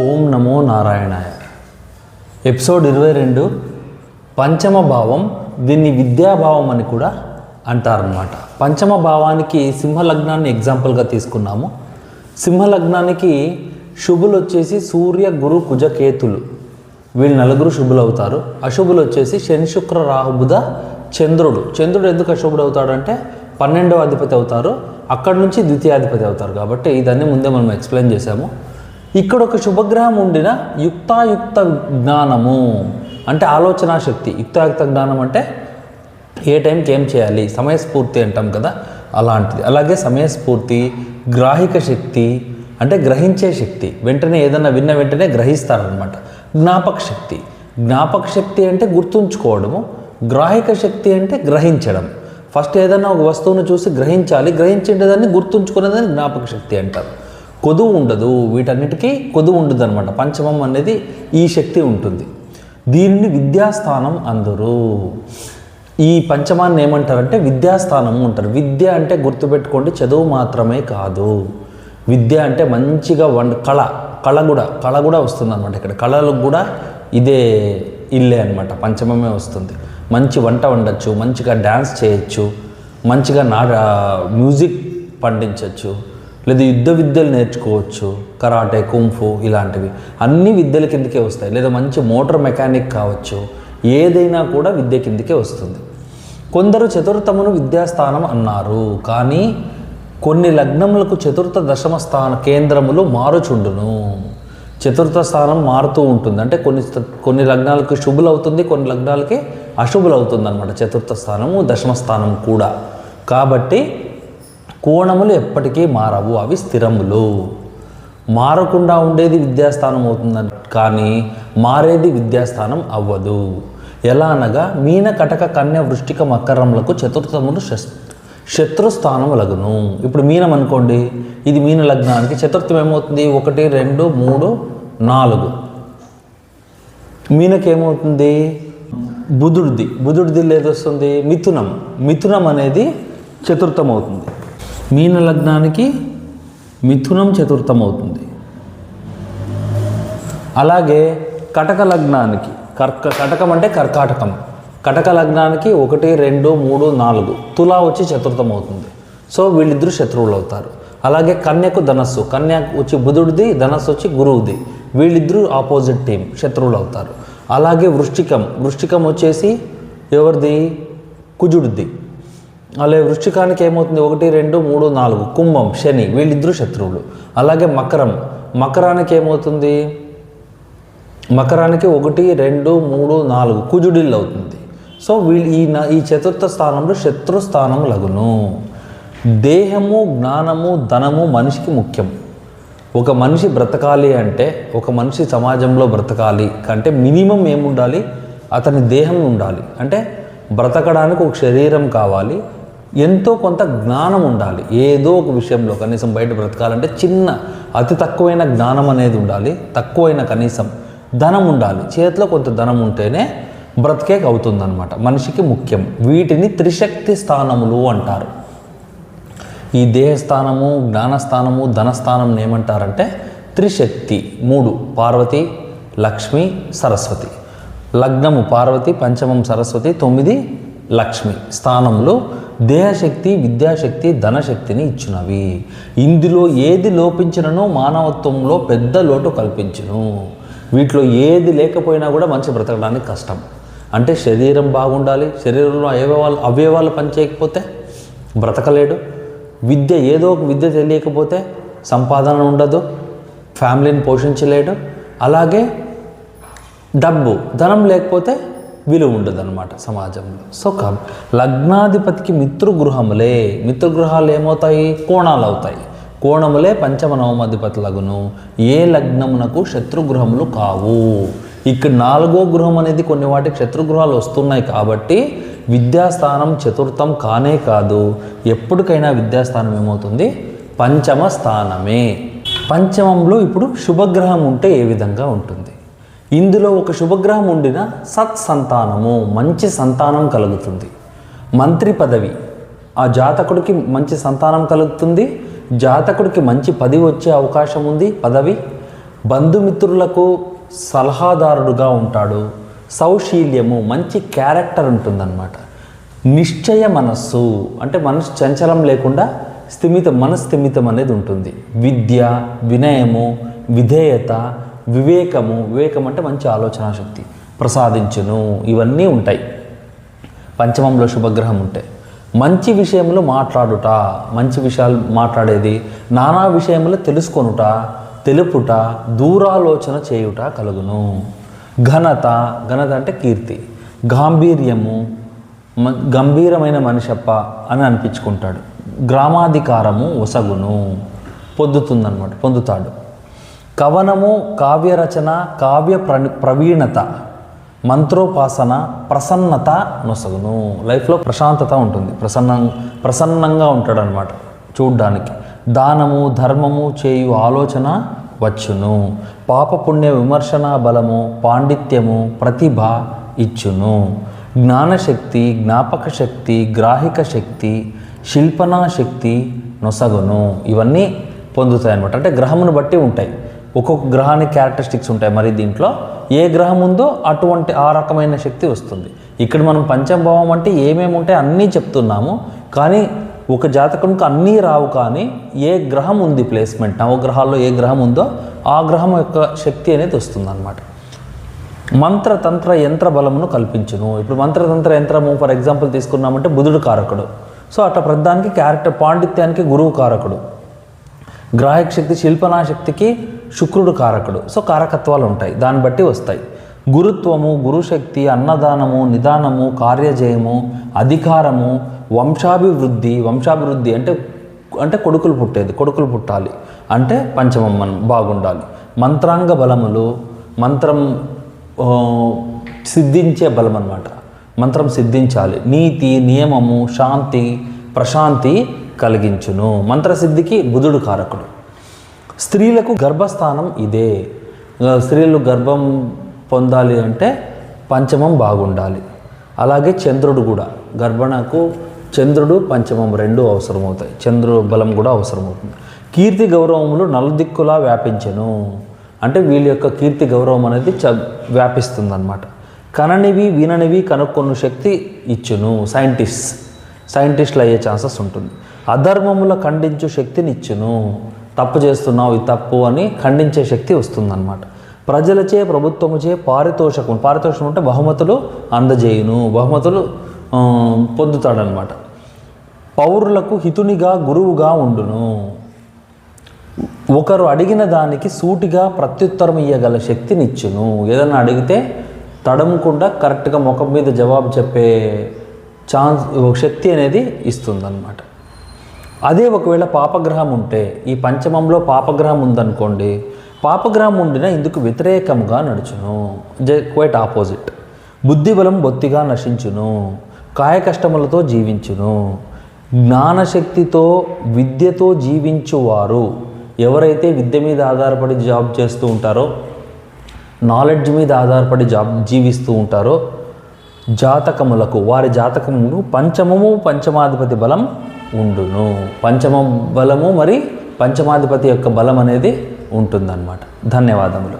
ఓం నమో నారాయణాయ. ఎపిసోడ్ 22 పంచమ భావం. దీన్ని విద్యాభావం అని కూడా అంటారనమాట. పంచమ భావానికి సింహలగ్నాన్ని ఎగ్జాంపుల్గా తీసుకున్నాము. సింహలగ్నానికి శుభులు వచ్చేసి సూర్య, గురు, కుజ, కేతులు. వీళ్ళు నలుగురు శుభులు అవుతారు. అశుభులు వచ్చేసి శని, శుక్ర, రాహు, బుధ, చంద్రుడు. చంద్రుడు ఎందుకు అశుభుడు అవుతాడు అంటే 12వ అధిపతి అవుతారు, అక్కడి నుంచి ద్వితీయాధిపతి అవుతారు. కాబట్టి ఇదన్నీ ముందే మనం ఎక్స్ప్లెయిన్ చేశాము. ఇక్కడ ఒక శుభగ్రహం ఉండిన యుక్తాయుక్త జ్ఞానము అంటే ఆలోచన శక్తి. యుక్తాయుక్త జ్ఞానం అంటే ఏ టైంకి ఏం చేయాలి, సమయస్ఫూర్తి అంటాం కదా, అలాంటిది. అలాగే సమయస్ఫూర్తి, గ్రాహిక శక్తి అంటే గ్రహించే శక్తి, వెంటనే ఏదన్నా విన్న వెంటనే గ్రహిస్తారనమాట. జ్ఞాపక శక్తి, జ్ఞాపక శక్తి అంటే గుర్తుంచుకోవడము. గ్రాహిక శక్తి అంటే గ్రహించడం. ఫస్ట్ ఏదైనా ఒక వస్తువును చూసి గ్రహించాలి, గ్రహించేదాన్ని గుర్తుంచుకునేదాన్ని జ్ఞాపక శక్తి అంటారు. కొదువు ఉండదు, వీటన్నిటికీ కొదువు ఉండదు అనమాట. పంచమం అనేది ఈ శక్తి ఉంటుంది. దీనిని విద్యాస్థానం అందరూ. ఈ పంచమాన్ని ఏమంటారంటే విద్యాస్థానము అంటారు. విద్య అంటే గుర్తుపెట్టుకోండి, చదువు మాత్రమే కాదు. విద్య అంటే మంచిగా కళ కూడా వస్తుంది అనమాట. ఇక్కడ కళలకు కూడా ఇదే ఇల్లే అనమాట, పంచమమే వస్తుంది. మంచి వంట వండొచ్చు, మంచిగా డ్యాన్స్ చేయొచ్చు, మంచిగా మ్యూజిక్ పండించవచ్చు, లేదా యుద్ధ విద్యలు నేర్చుకోవచ్చు, కరాటే, కుంఫు ఇలాంటివి అన్ని విద్యల కిందకే వస్తాయి. లేదా మంచి మోటార్ మెకానిక్ కావచ్చు, ఏదైనా కూడా విద్య కిందకే వస్తుంది. కొందరు చతుర్థమును విద్యాస్థానం అన్నారు, కానీ కొన్ని లగ్నములకు చతుర్థ దశమ స్థాన కేంద్రములు మారుచుండును. చతుర్థ స్థానం మారుతూ ఉంటుంది. అంటే కొన్ని లగ్నాలకు శుభులు అవుతుంది, కొన్ని లగ్నాలకి అశుభులు అవుతుంది అనమాట. చతుర్థ స్థానము, దశమ స్థానం కూడా. కాబట్టి కోణములు ఎప్పటికీ మారవు, అవి స్థిరములు. మారకుండా ఉండేది విద్యాస్థానం అవుతుందని, కానీ మారేది విద్యాస్థానం అవ్వదు. ఎలా అనగా మీన, కటక, కన్య, వృష్టిక, మకరములకు చతుర్థములు శత్రుస్థానం లగును. ఇప్పుడు మీనం అనుకోండి, ఇది మీన లగ్నానికి చతుర్థం ఏమవుతుంది? 1, 2, 3, 4. మీనకి ఏమవుతుంది? బుధుడిది లేదొస్తుంది మిథునం అనేది చతుర్థం అవుతుంది. మీన లగ్నానికి మిథునం చతుర్థం అవుతుంది. అలాగే కటక లగ్నానికి కటకం అంటే కర్కాటకం. కటక లగ్నానికి 1, 2, 3, 4. తులా వచ్చి చతుర్థం అవుతుంది. సో వీళ్ళిద్దరూ శత్రువులు అవుతారు. అలాగే కన్యకు ధనస్సు, కన్య వచ్చి బుధుడిది, ధనస్సు వచ్చి గురువుది. వీళ్ళిద్దరూ ఆపోజిట్ టీం, శత్రువులు అవుతారు. అలాగే వృశ్చికం వచ్చేసి ఎవరిది? కుజుడిది. అలాగే వృశ్చికానికి ఏమవుతుంది? 1, 2, 3, 4. కుంభం, శని, వీళ్ళిద్దరూ శత్రువులు. అలాగే మకరానికి ఏమవుతుంది? మకరానికి 1, 2, 3, 4 కుజుడిల్లు అవుతుంది. సో వీళ్ళు ఈ చతుర్థ స్థానంలో శత్రుస్థానం లగును. దేహము, జ్ఞానము, ధనము మనిషికి ముఖ్యం. ఒక మనిషి బ్రతకాలి అంటే, ఒక మనిషి సమాజంలో బ్రతకాలి అంటే మినిమం ఏముండాలి? అతని దేహం ఉండాలి. అంటే బ్రతకడానికి ఒక శరీరం కావాలి, ఎంతో కొంత జ్ఞానం ఉండాలి. ఏదో ఒక విషయంలో కనీసం బయట బ్రతకాలంటే అతి తక్కువైన జ్ఞానం అనేది ఉండాలి, తక్కువైన కనీసం ధనం ఉండాలి. చేతిలో కొంత ధనం ఉంటేనే బ్రతికేక అవుతుందన్నమాట. మనిషికి ముఖ్యం. వీటిని త్రిశక్తి స్థానములు అంటారు. ఈ దేహస్థానము, జ్ఞానస్థానము, ధనస్థానం ఏమంటారంటే త్రిశక్తి. 3 పార్వతి, లక్ష్మి, సరస్వతి. లగ్నము పార్వతి, పంచమం సరస్వతి, 9 లక్ష్మి. స్థానములు దేహశక్తి, విద్యాశక్తి, ధనశక్తిని ఇచ్చినవి. ఇందులో ఏది లోపించిననో మానవత్వంలో పెద్ద లోటు కల్పించును. వీటిలో ఏది లేకపోయినా కూడా మనిషి బ్రతకడానికి కష్టం. అంటే శరీరం బాగుండాలి, శరీరంలో అవయవాలు పనిచేయకపోతే బ్రతకలేడు. ఏదో ఒక విద్య తెలియకపోతే సంపాదన ఉండదు, ఫ్యామిలీని పోషించలేడు. అలాగే ధనం లేకపోతే విలువ ఉండదు అనమాట సమాజంలో. సో లగ్నాధిపతికి మిత్రగృహాలు ఏమవుతాయి? కోణాలు అవుతాయి. కోణములే పంచమ నవమాధిపతులగును. ఏ లగ్నమునకు శత్రుగృహములు కావు. ఇక్కడ 4వ గృహం అనేది కొన్ని వాటికి శత్రుగృహాలు వస్తున్నాయి. కాబట్టి విద్యాస్థానం చతుర్థం కానే కాదు, ఎప్పటికైనా విద్యాస్థానం ఏమవుతుంది? పంచమ స్థానమే. పంచమంలో ఇప్పుడు శుభగ్రహం ఉంటే ఏ విధంగా ఉంటుంది? ఇందులో ఒక శుభగ్రహం ఉండిన సత్సంతానము, మంచి సంతానం కలుగుతుంది. మంత్రి పదవి, ఆ జాతకుడికి మంచి సంతానం కలుగుతుంది. జాతకుడికి మంచి పదవి వచ్చే అవకాశం ఉంది. పదవి బంధుమిత్రులకు సలహాదారుడుగా ఉంటాడు. సౌశీల్యము, మంచి క్యారెక్టర్ ఉంటుందన్నమాట. నిశ్చయ మనస్సు అంటే మనసు చంచలం లేకుండా మనస్థిమితం అనేది ఉంటుంది. విద్య, వినయము, విధేయత, వివేకం అంటే మంచి ఆలోచన శక్తి ప్రసాదించును. ఇవన్నీ ఉంటాయి పంచమంలో శుభగ్రహం ఉంటే. మంచి విషయములు మాట్లాడుట, మంచి విషయాలు మాట్లాడేది, నానా విషయములు తెలుసుకొనుట, తెలుపుట, దూరాలోచన చేయుట కలుగును. ఘనత అంటే కీర్తి. గాంభీర్యము, గంభీరమైన మనిషప్ప అని అనిపించుకుంటాడు. గ్రామాధికారము ఒసగును, పొందుతాడు. కవనము, కావ్యరచన, ప్రవీణత, మంత్రోపాసన, ప్రసన్నత నొసగును. లైఫ్లో ప్రశాంతత ఉంటుంది, ప్రసన్నంగా ఉంటాడు అనమాట చూడ్డానికి. దానము, ధర్మము చేయు ఆలోచన వచ్చును. పాపపుణ్య విమర్శన బలము, పాండిత్యము, ప్రతిభ ఇచ్చును. జ్ఞానశక్తి, జ్ఞాపక శక్తి, గ్రాహిక శక్తి, శిల్పనా శక్తి నొసగును. ఇవన్నీ పొందుతాయి అనమాట. అంటే గ్రహమును బట్టి ఉంటాయి, ఒక్కొక్క గ్రహానికి క్యారెక్టరిస్టిక్స్ ఉంటాయి. మరి దీంట్లో ఏ గ్రహం ఉందో అటువంటి ఆ రకమైన శక్తి వస్తుంది. ఇక్కడ మనం పంచమభావం అంటే ఏమేమి ఉంటాయి అన్నీ చెప్తున్నాము, కానీ ఒక జాతకంకి అన్నీ రావు. కానీ ఏ గ్రహం ఉంది ప్లేస్మెంట్, నవగ్రహాల్లో ఏ గ్రహం ఉందో ఆ గ్రహం యొక్క శక్తి అనేది వస్తుంది అన్నమాట. మంత్రతంత్ర యంత్ర బలమును కల్పించును. ఇప్పుడు మంత్రతంత్ర యంత్రము ఫర్ ఎగ్జాంపుల్ తీసుకున్నామంటే బుధుడు కారకుడు. సో అట్లా ప్రధానికి క్యారెక్టర్, పాండిత్యానికి గురువు కారకుడు. గ్రాహిక శక్తి, శిల్పనా శక్తికి శుక్రుడు కారకుడు. సో కారకత్వాలు ఉంటాయి, దాన్ని బట్టి వస్తాయి. గురుత్వము, గురుశక్తి, అన్నదానము, నిదానము, కార్యజయము, అధికారము, వంశాభివృద్ధి అంటే కొడుకులు పుట్టాలి అంటే పంచమం మనం బాగుండాలి. మంత్రాంగ బలములు, మంత్రం సిద్ధించే బలం అన్నమాట. మంత్రం సిద్ధించాలి. నీతి, నియమము, శాంతి, ప్రశాంతి కలిగించును. మంత్రసిద్ధికి బుధుడు కారకుడు. స్త్రీలకు గర్భస్థానం ఇదే. స్త్రీలు గర్భం పొందాలి అంటే పంచమం బాగుండాలి. అలాగే చంద్రుడు కూడా, గర్భణకు చంద్రుడు పంచమం రెండు అవసరమవుతాయి. చంద్రుడు బలం కూడా అవసరమవుతుంది. కీర్తి గౌరవములు నలుదిక్కులా వ్యాపించెను అంటే వీళ్ళ యొక్క కీర్తి గౌరవం అనేది వ్యాపిస్తుంది అన్నమాట. కననివి విననివి కనుక్కొన్న శక్తి ఇచ్చును. సైంటిస్టులు అయ్యే ఛాన్సెస్ ఉంటుంది. అధర్మముల ఖండించు శక్తిని ఇచ్చును. తప్పు చేస్తున్నావు, ఇది తప్పు అని ఖండించే శక్తి వస్తుందన్నమాట. ప్రజలచే, ప్రభుత్వముచే పారితోషకం అంటే బహుమతులు అందజేయును. బహుమతులు పొందుతాడనమాట. పౌరులకు హితునిగా, గురువుగా ఉండును. ఒకరు అడిగిన దానికి సూటిగా ప్రత్యుత్తరం ఇయ్యగల శక్తినిచ్చును. ఏదైనా అడిగితే తడమకుండా కరెక్ట్గా ముఖం మీద జవాబు చెప్పే శక్తి అనేది ఇస్తుందన్నమాట. అదే ఒకవేళ పాపగ్రహం ఉంటే, ఈ పంచమంలో పాపగ్రహం ఉందనుకోండి, పాపగ్రహం ఉండిన ఇందుకు వ్యతిరేకంగా నడుచును. Quite opposite. బుద్ధిబలం బొత్తిగా నశించును. కాయ కష్టములతో జీవించును. జ్ఞానశక్తితో, విద్యతో జీవించువారు ఎవరైతే విద్య మీద ఆధారపడి జాబ్ చేస్తూ ఉంటారో, నాలెడ్జ్ మీద ఆధారపడి జీవిస్తూ ఉంటారో జాతకములకు, వారి జాతకములు పంచమాధిపతి బలం ఉండును. పంచమ బలము మరి పంచమాధిపతి యొక్క బలం అనేది ఉంటుందన్నమాట. ధన్యవాదములు.